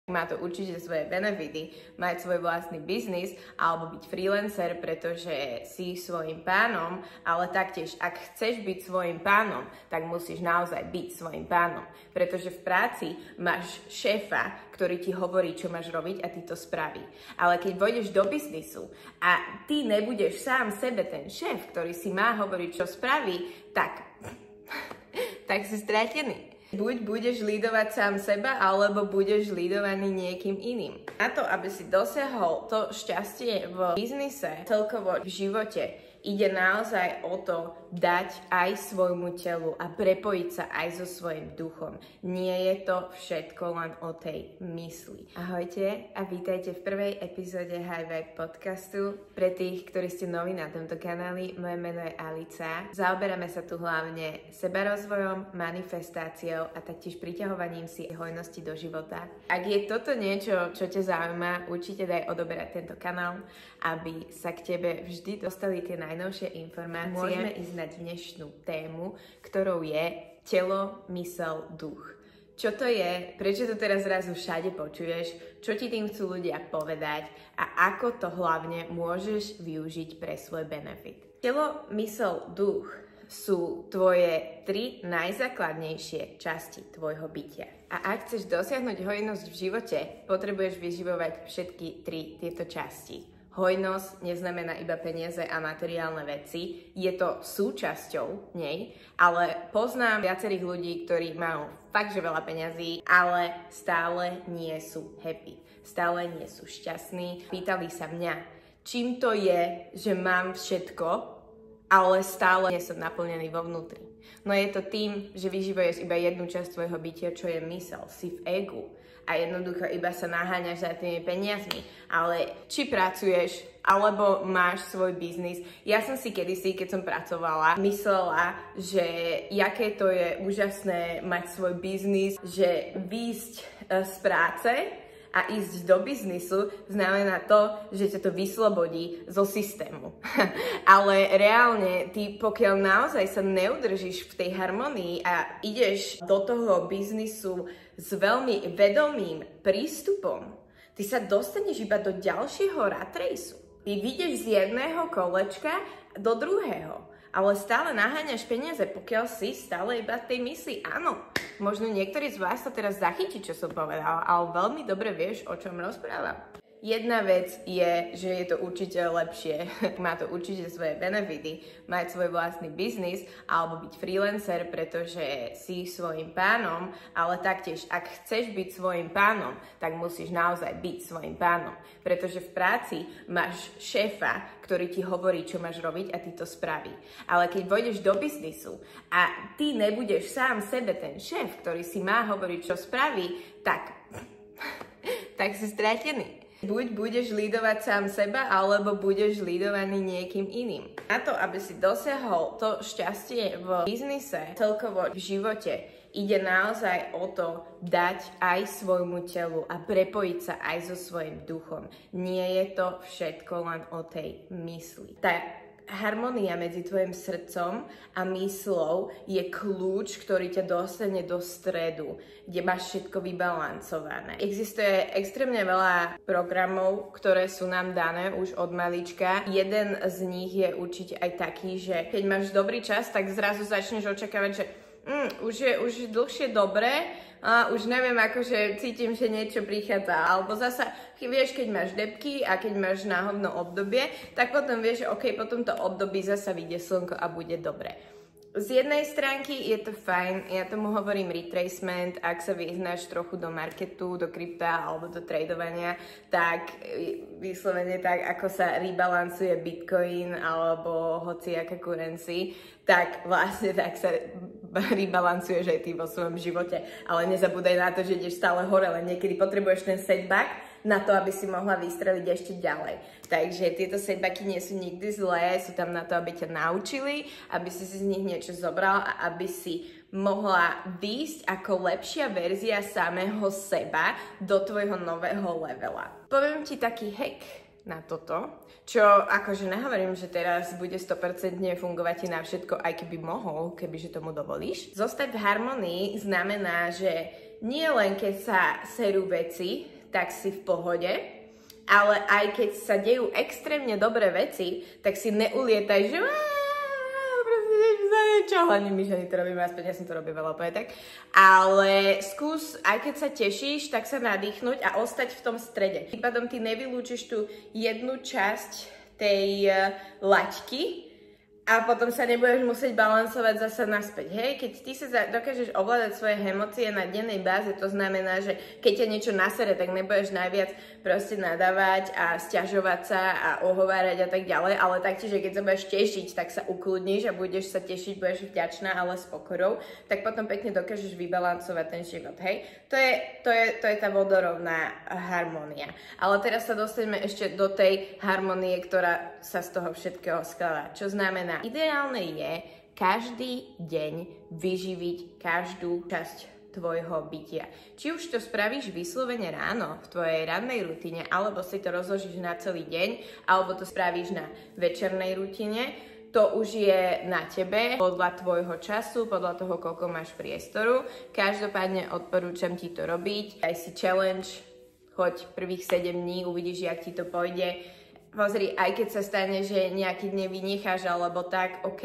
Má to určite svoje benefity, mať svoj vlastný biznis alebo byť freelancer, pretože si svojím pánom, ale taktiež, ak chceš byť svojím pánom, tak musíš naozaj byť svojím pánom. Pretože v práci máš šéfa, ktorý ti hovorí, čo máš robiť a ty to spraví. Ale keď vojdeš do biznisu a ty nebudeš sám sebe ten šéf, ktorý si má hovoriť, čo spraví, tak si stratený. Buď budeš lídovať sám seba, alebo budeš lídovaný niekým iným. Na to, aby si dosiahol to šťastie v biznise, celkovo v živote, ide naozaj o to dať aj svojmu telu a prepojiť sa aj so svojím duchom. Nie je to všetko len o tej mysli. Ahojte a vítajte v prvej epizóde High Vibe podcastu. Pre tých, ktorí ste noví na tomto kanáli, moje meno je Alica. Zaoberáme sa tu hlavne sebarozvojom, manifestáciou a taktiež priťahovaním si hojnosti do života. Ak je toto niečo, čo ťa zaujíma, určite daj odoberať tento kanál, aby sa k tebe vždy dostali tie najnovšie informácie. Môžeme ísť na dnešnú tému, ktorou je telo, mysel, duch. Čo to je? Prečo to teraz zrazu všade počuješ? Čo ti tým chcú ľudia povedať? A ako to hlavne môžeš využiť pre svoj benefit? Telo, mysel, duch sú tvoje tri najzákladnejšie časti tvojho bytia. A ak chceš dosiahnuť hojnosť v živote, potrebuješ vyživovať všetky tri tieto časti. Hojnosť neznamená iba peniaze a materiálne veci, je to súčasťou nej, ale poznám viacerých ľudí, ktorí majú fakt, že veľa peňazí, ale stále nie sú happy, stále nie sú šťastní. Pýtali sa mňa, čím to je, že mám všetko, ale stále nie som naplnený vo vnútri. No je to tým, že vyživuješ iba jednu časť tvojho bytia, čo je mysel, si v egu. A jednoducho iba sa naháňaš za tými peniazmi. Ale či pracuješ, alebo máš svoj biznis. Ja som si kedysi, keď som pracovala, myslela, že jaké to je úžasné mať svoj biznis, že výjsť z práce a ísť do biznisu znamená to, že ťa to vyslobodí zo systému. Ale reálne, ty pokiaľ naozaj sa neudržíš v tej harmonii a ideš do toho biznisu s veľmi vedomým prístupom, ty sa dostaneš iba do ďalšieho rat raceu. Ty vyjdeš z jedného kolečka do druhého. Ale stále naháňaš peniaze, pokiaľ si stále iba v tej mysli. Áno, možno niektorí z vás to teraz zachytí, čo som povedala, ale veľmi dobre vieš, o čom rozprávam. Jedna vec je, že je to určite lepšie, má to určite svoje benefity, mať svoj vlastný biznis alebo byť freelancer, pretože si svojím pánom, ale taktiež, ak chceš byť svojím pánom, tak musíš naozaj byť svojím pánom. Pretože v práci máš šéfa, ktorý ti hovorí, čo máš robiť a ty to spraví. Ale keď vojdeš do biznisu a ty nebudeš sám sebe ten šéf, ktorý si má hovoriť, čo spraví, tak si stratený. Buď budeš lídovať sám seba, alebo budeš lídovaný niekým iným. Na to, aby si dosiahol to šťastie v biznise, celkovo v živote, ide naozaj o to dať aj svojmu telu a prepojiť sa aj so svojím duchom. Nie je to všetko len o tej mysli. Harmónia medzi tvojim srdcom a myslou je kľúč, ktorý ťa dostane do stredu, kde máš všetko vybalancované. Existuje extrémne veľa programov, ktoré sú nám dané už od malička. Jeden z nich je určite aj taký, že keď máš dobrý čas, tak zrazu začneš očakávať, že už je dlhšie dobré, a už neviem, akože cítim, že niečo prichádza. Alebo zasa, vieš, keď máš depky a keď máš náhodno obdobie, tak potom vieš, že OK, po tomto období zasa vyjde slnko a bude dobre. Z jednej stránky je to fajn, ja tomu hovorím retracement, ak sa vyznáš trochu do marketu, do krypta alebo do tradovania, tak vyslovene tak, ako sa rebalancuje Bitcoin alebo hociaká currency, tak vlastne tak sa rebalancuješ aj ty vo svojom živote. Ale nezabúdaj na to, že ideš stále hore, len niekedy potrebuješ ten setback na to, aby si mohla vystreliť ešte ďalej. Takže tieto setbacky nie sú nikdy zlé, sú tam na to, aby ťa naučili, aby si z nich niečo zobral a aby si mohla výjsť ako lepšia verzia samého seba do tvojho nového levela. Poviem ti taký hack na toto, čo akože nehovorím, že teraz bude 100% fungovať ti na všetko, aj keby mohol, kebyže tomu dovolíš. Zostať v harmonii znamená, že nie len keď sa serú veci, tak si v pohode, ale aj keď sa dejú extrémne dobré veci, tak si neulietaj, že čo, hlavne my ženy to robíme, aspoň ja som to robila úplne tak. Ale skús, aj keď sa tešíš, tak sa nadýchnuť a ostať v tom strede. Tým pádom ty nevylúčiš tú jednu časť tej laťky a potom sa nebudeš musieť balansovať zasa naspäť, hej? Keď ty sa dokážeš ovládať svoje emócie na dennej báze, to znamená, že keď ťa niečo nasere, tak nebudeš najviac proste nadávať a sťažovať sa a ohovárať a tak ďalej, ale taktiež, že keď sa budeš tešiť, tak sa ukludníš a budeš sa tešiť, budeš vďačná, ale s pokorou, tak potom pekne dokážeš vybalancovať ten život, hej? To je tá vodorovná harmónia. Ale teraz sa dostaneme ešte do tej harmónie, ktorá sa z toho všetkého skladá. Čo znamená, ideálne je každý deň vyživiť každú časť tvojho bytia. Či už to spravíš vyslovene ráno v tvojej rannej rutine, alebo si to rozložíš na celý deň, alebo to spravíš na večernej rutine, to už je na tebe, podľa tvojho času, podľa toho, koľko máš priestoru. Každopádne odporúčam ti to robiť. Daj si challenge, choď prvých 7 dní, uvidíš, jak ti to pôjde. Pozri, aj keď sa stane, že nejaký deň vynecháš alebo tak, OK,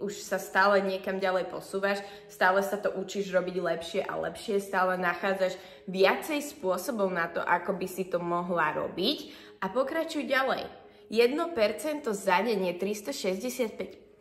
už sa stále niekam ďalej posúvaš, stále sa to učíš robiť lepšie a lepšie, stále nachádzaš viacej spôsobov na to, ako by si to mohla robiť a pokračuj ďalej. 1% za deň je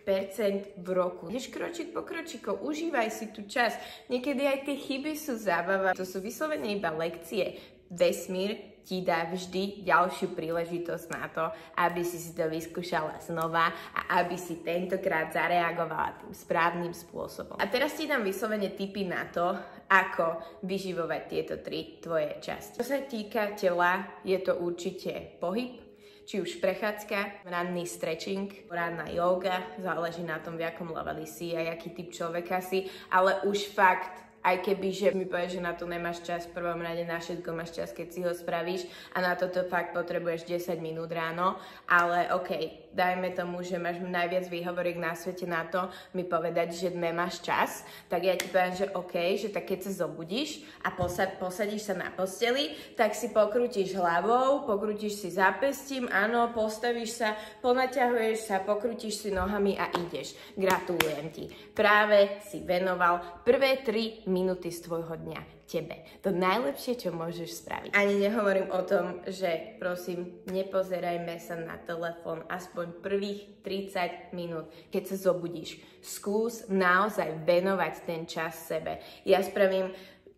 365% v roku. Ideš kročík po kročíku, užívaj si tú čas. Niekedy aj tie chyby sú zábava. To sú vyslovene iba lekcie. Vesmír ti dá vždy ďalšiu príležitosť na to, aby si to vyskúšala znova a aby si tentokrát zareagovala tým správnym spôsobom. A teraz ti dám vyslovene tipy na to, ako vyživovať tieto 3 tvoje časti. Čo sa týka tela, je to určite pohyb, či už prechádzka, ranný stretching, ranná yoga, záleží na tom, v akom leveli si a aký typ človeka si, ale už fakt, aj keby, že mi povieš, že na to nemáš čas, v prvom rade na všetko máš čas, keď si ho spravíš a na toto fakt potrebuješ 10 minút ráno, ale OK, dajme tomu, že máš najviac výhovoriek na svete na to mi povedať, že nemáš čas, tak ja ti poviem, že OK, že tak keď sa zobudíš a posadíš sa na posteli, tak si pokrútiš hlavou, pokrútiš si zápestím, áno, postavíš sa, ponaťahuješ sa, pokrútiš si nohami a ideš. Gratulujem ti. Práve si venoval prvé 3 minúty z tvojho dňa tebe. To najlepšie, čo môžeš spraviť. Ani nehovorím o tom, že prosím, nepozerajme sa na telefón aspoň prvých 30 minút, keď sa zobudíš. Skús naozaj venovať ten čas sebe. Ja spravím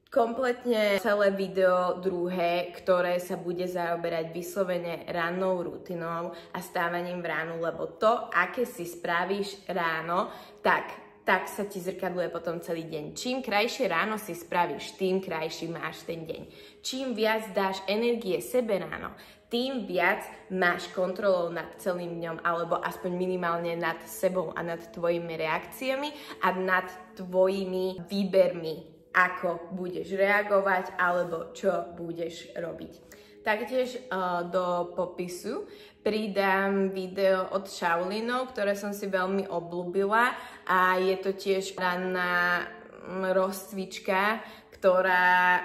kompletne celé video druhé, ktoré sa bude zaoberať vyslovene rannou rutinou a stávaním v ránu, lebo to, aké si spravíš ráno, tak sa ti zrkadluje potom celý deň. Čím krajšie ráno si spravíš, tým krajší máš ten deň. Čím viac dáš energie sebe ráno, tým viac máš kontrolu nad celým dňom, alebo aspoň minimálne nad sebou a nad tvojimi reakciami a nad tvojimi výbermi, ako budeš reagovať alebo čo budeš robiť. Taktiež do popisu pridám video od Shaolinov, ktoré som si veľmi obľúbila a je to tiež ranná rozcvička, ktorá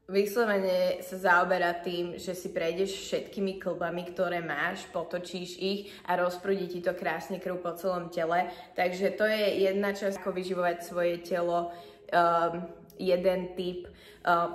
vyslovene sa zaoberá tým, že si prejdeš všetkými klbami, ktoré máš, potočíš ich a rozprúdi ti to krásne krv po celom tele. Takže to je jedna časť, ako vyživovať svoje telo, jeden tip.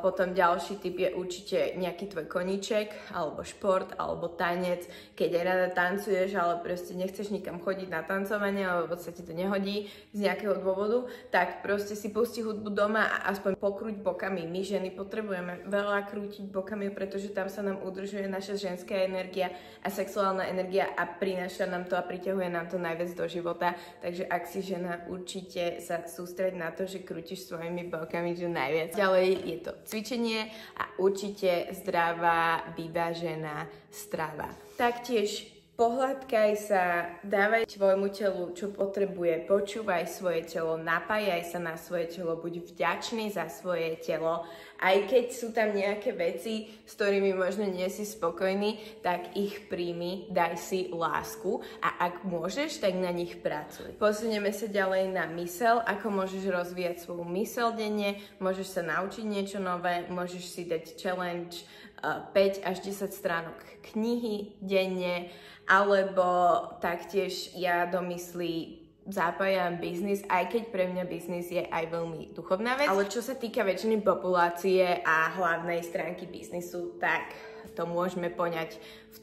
Potom ďalší tip je určite nejaký tvoj koníček, alebo šport, alebo tanec. Keď aj rada tancuješ, ale proste nechceš nikam chodiť na tancovanie, alebo sa ti to nehodí z nejakého dôvodu, tak proste si pusti hudbu doma a aspoň pokrúť bokami. My ženy potrebujeme veľa krútiť bokami, pretože tam sa nám udržuje naša ženská energia a sexuálna energia a prináša nám to a priťahuje nám to najviac do života. Takže ak si žena, určite sa sústreď na to, že krútiš svojimi bokami, že najviac. Ďalej je to cvičenie a určite zdravá, vyvážená strava. Taktiež Pohľadkaj sa, dávaj svojmu telu, čo potrebuje, počúvaj svoje telo, napájaj sa na svoje telo, buď vďačný za svoje telo. Aj keď sú tam nejaké veci, s ktorými možno nie si spokojný, tak ich príjmi, daj si lásku a ak môžeš, tak na nich pracuj. Posunieme sa ďalej na myseľ, ako môžeš rozvíjať svoju myseľ denne, môžeš sa naučiť niečo nové, môžeš si dať challenge 5 až 10 stránok knihy denne, alebo taktiež ja do myslí zapájam biznis, aj keď pre mňa biznis je aj veľmi duchovná vec. Ale čo sa týka väčšiny populácie a hlavnej stránky biznisu, tak to môžeme poňať v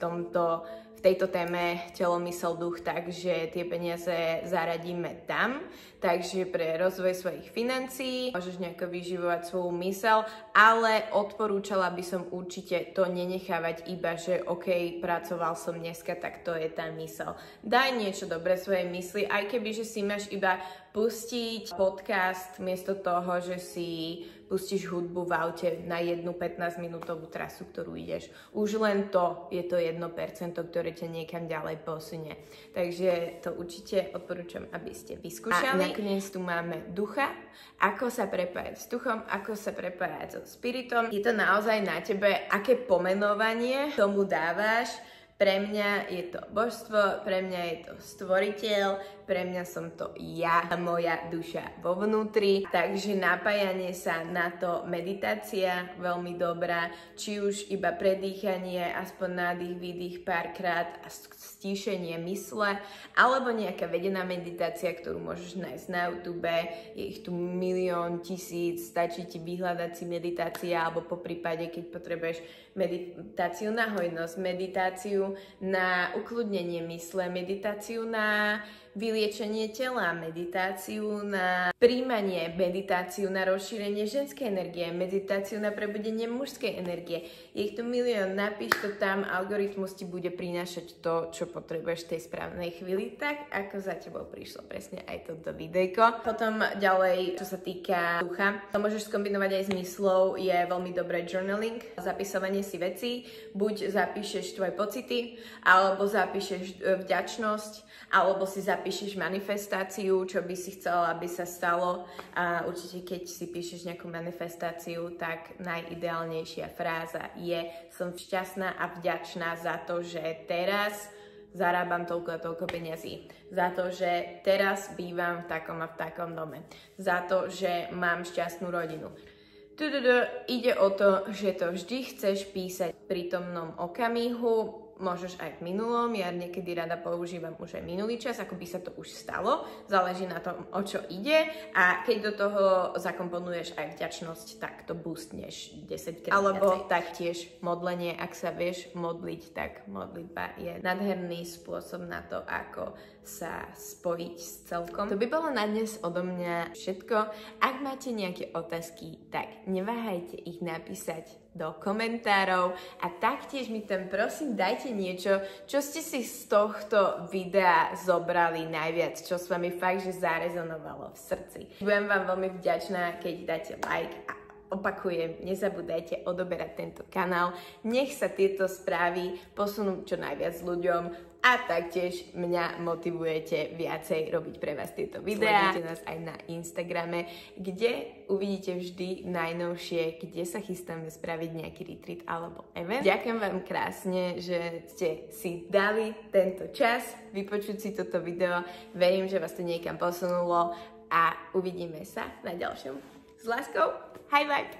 tejto téme telo, mysel, duch, takže tie peniaze zaradíme tam. Takže pre rozvoj svojich financií môžeš nejako vyživovať svoju mysel, ale odporúčala by som určite to nenechávať iba, že OK, pracoval som dneska, tak to je tá mysel. Daj niečo dobré svojej mysli, aj keby, že si máš iba pustiť podcast miesto toho, že si pustíš hudbu v aute na jednu 15-minútovú trasu, ktorú ideš. Už len to je to 1%, ktoré ťa niekam ďalej posunie. Takže to určite odporúčam, aby ste vyskúšali. A nakoniec tu máme ducha, ako sa prepájať s duchom, ako sa prepájať so spiritom. Je to naozaj na tebe, aké pomenovanie tomu dávaš. Pre mňa je to božstvo, pre mňa je to stvoriteľ, pre mňa som to ja, moja duša vo vnútri. Takže napájanie sa na to, meditácia veľmi dobrá, či už iba predýchanie, aspoň nádych, výdych párkrát a stíšenie mysle, alebo nejaká vedená meditácia, ktorú môžeš nájsť na YouTube. Je ich tu 1 000 000, stačí ti vyhľadať si meditácia, alebo po prípade, keď potrebuješ meditáciu na hojnosť, meditáciu na ukludnenie mysle, meditáciu na vyliečenie tela, meditáciu na príjmanie, meditáciu na rozšírenie ženskej energie, meditáciu na prebudenie mužskej energie. Je ich tu 1 000 000, napíš to tam, algoritmus ti bude prinášať to, čo potrebuješ v tej správnej chvíli, tak ako za tebou prišlo presne aj toto videjko. Potom ďalej, čo sa týka ducha, to môžeš skombinovať aj s myslou, je veľmi dobré journaling, zapisovanie si vecí, buď zapíšeš tvoje pocity, alebo zapíšeš vďačnosť, alebo si zapíšeš manifestáciu, čo by si chcela, aby sa stalo. A určite, keď si píšeš nejakú manifestáciu, tak najideálnejšia fráza je: som šťastná a vďačná za to, že teraz zarábam toľko a toľko peniazí. Za to, že teraz bývam v takom a v takom dome. Za to, že mám šťastnú rodinu. Ide o to, že to vždy chceš písať v prítomnom okamihu, môžeš aj v minulom, ja niekedy rada používam už aj minulý čas, ako by sa to už stalo, záleží na tom, o čo ide, a keď do toho zakomponuješ aj vďačnosť, tak to boostneš 10 krát. Alebo taktiež modlenie, ak sa vieš modliť, tak modlitba je nádherný spôsob na to, ako sa spojiť s celkom. To by bolo na dnes odo mňa všetko. Ak máte nejaké otázky, tak neváhajte ich napísať do komentárov a taktiež mi tam prosím dajte niečo, čo ste si z tohto videa zobrali najviac, čo s vami fakt, že zarezonovalo v srdci. Budem vám veľmi vďačná, keď dáte like a opakujem, nezabúdajte odoberať tento kanál. Nech sa tieto správy posunú čo najviac ľuďom a taktiež mňa motivujete viacej robiť pre vás tieto videá. Sledujte nás aj na Instagrame, kde uvidíte vždy najnovšie, kde sa chystáme spraviť nejaký retreat alebo event. Ďakujem vám krásne, že ste si dali tento čas vypočuť si toto video. Verím, že vás to niekam posunulo a uvidíme sa na ďalšom. S láskou, high vibe!